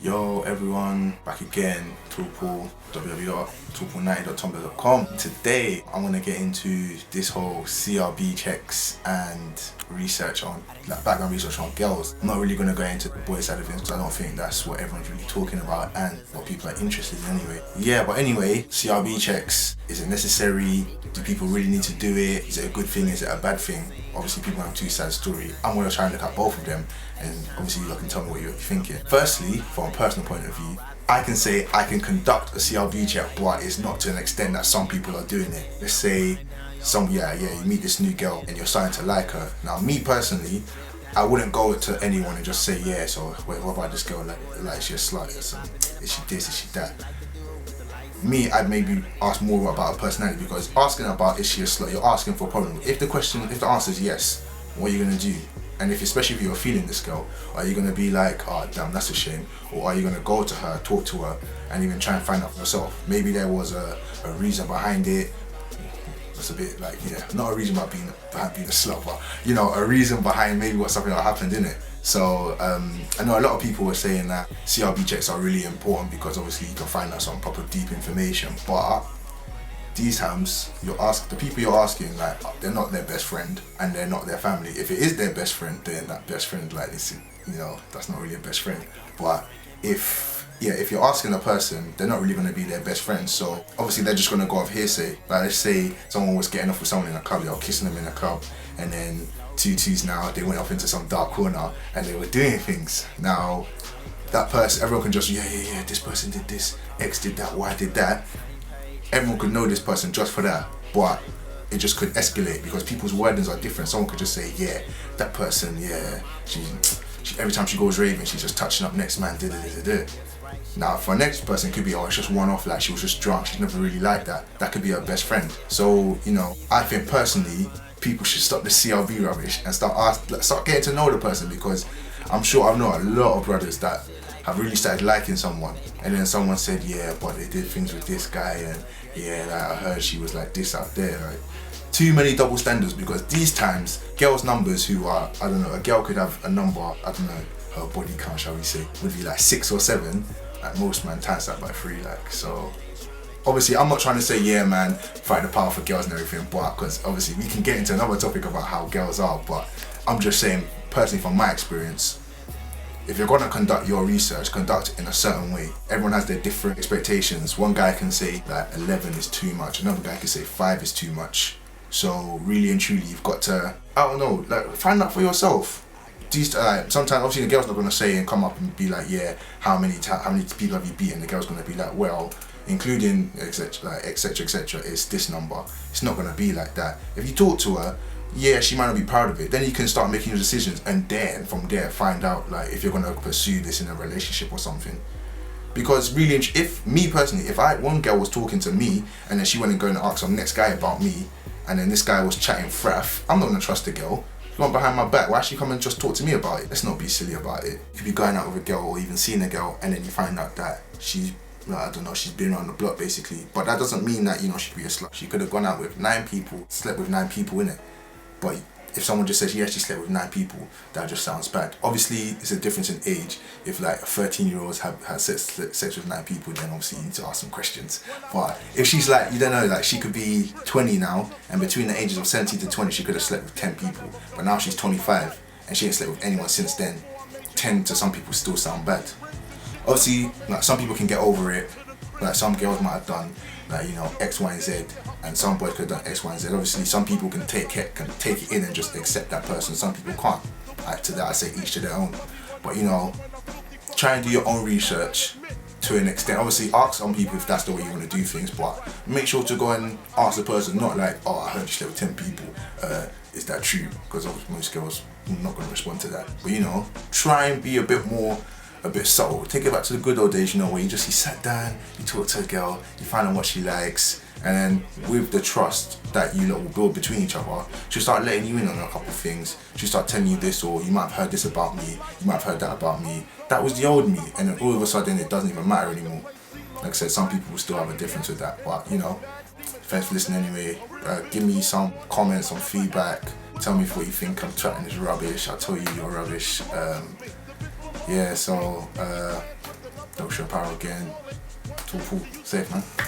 Yo everyone, back again, Toolpool, www.toolpool90.tumblr.com. Today I'm gonna get into this whole CRB checks and research on, background research on girls. I'm not really gonna go into the boy side of things because I don't think that's what everyone's really talking about and what people are interested in anyway. But anyway, CRB checks, is it necessary? Do people really need to do it? Is it a good thing? Is it a bad thing? Obviously people have two sides story. I'm gonna try and look at both of them and obviously you can tell me what you're thinking. Firstly, from a personal point of view, I can say I can conduct a CRB check, but it's not to an extent that some people are doing it. Let's say you meet this new girl and you're starting to like her. Now me personally, I wouldn't go to anyone and just say, yeah, so what about this girl? Like is she a slut? Is she this? Is she that? Me, I'd maybe ask more about her personality, because asking about is she a slut, you're asking for a problem. If the answer is yes, what are you gonna do? And especially if you're feeling this girl, are you gonna be like, oh damn, that's a shame? Or are you gonna go to her, talk to her, and even try and find out for yourself? Maybe there was a reason behind it. That's a bit like, not a reason about being a slut, but a reason behind maybe something that happened in it. So I know a lot of people were saying that CRB checks are really important because obviously you can find out some proper deep information, but these times the people you're asking, like, they're not their best friend and they're not their family. If it is their best friend, then that best friend, like, this, that's not really a best friend. But if you're asking a person, they're not really going to be their best friend, so obviously they're just going to go off hearsay. Like, let's say someone was getting off with someone in a club, they were kissing them in a club, and then now they went off into some dark corner and they were doing things. Now that person, everyone can just this person did this, X did that, Y did that. Everyone could know this person just for that, but it just could escalate because people's wordings are different. Someone could just say, yeah, that person, she every time she goes raving, she's just touching up next man, Now for next person, it could be, it's just one off, like she was just drunk, she's never really liked that. That could be her best friend. So, I think personally, people should stop the CRB rubbish and start getting to know the person, because I'm sure I've known a lot of brothers that have really started liking someone, and then someone said, yeah, but they did things with this guy, and I heard she was like this out there. Right? Too many double standards, because these times, girls' numbers who are, a girl could have a number, her body count, shall we say, would be like 6 or 7, at most, man, times that by 3, so. Obviously, I'm not trying to say, yeah, man, fight the power for girls and everything, but because obviously we can get into another topic about how girls are, but I'm just saying, personally, from my experience, if you're going to conduct your research, conduct it in a certain way. Everyone has their different expectations. One guy can say that 11 is too much, another guy can say 5 is too much. So really and truly, you've got to, find out for yourself. Sometimes obviously the girl's not going to say and come up and be like, yeah, how many people have you beaten? The girl's going to be like, well, including etc, it's this number. It's not going to be like that. If you talk to her, she might not be proud of it, then you can start making your decisions, and then from there find out like if you're going to pursue this in a relationship or something. Because really, if one girl was talking to me and then she went and going to ask some next guy about me, and then this guy was chatting fraff, I'm not going to trust the girl. If you want behind my back, why should you come and just talk to me about it? Let's not be silly about it. You could be going out with a girl or even seeing a girl, and then you find out that she's been around the block basically, but that doesn't mean that she could be a slut. She could have gone out with 9 people, slept with 9 people in it. But if someone just says, yeah, she slept with 9 people, that just sounds bad. Obviously, it's a difference in age. If like 13-year-olds have sex with 9 people, then obviously you need to ask some questions. But if she's like, you don't know, like she could be 20 now, and between the ages of 17 to 20, she could have slept with 10 people. But now she's 25, and she ain't slept with anyone since then. 10 to some people still sound bad. Obviously, like some people can get over it. Like some girls might have done, X, Y, and Z, and some boys could have done X, Y, and Z. Obviously, some people can take it in and just accept that person. Some people can't. Like to that, I say each to their own. But try and do your own research to an extent. Obviously, ask some people if that's the way you want to do things, but make sure to go and ask the person, not like, oh, I heard you slept with 10 people. Is that true? Because obviously most girls are not going to respond to that. But try and be a bit subtle. Take it back to the good old days, where you sat down, you talk to a girl, you find out what she likes, and then with the trust that you lot will build between each other, she'll start letting you in on a couple of things. She'll start telling you this, or you might have heard this about me, you might have heard that about me. That was the old me, and then all of a sudden it doesn't even matter anymore. Like I said, some people will still have a difference with that, but thanks for listening anyway. Give me some comments, some feedback, tell me what you think. I'm chatting is rubbish, I'll tell you you're rubbish. Don't show power again. Talk Paul. Safe, man.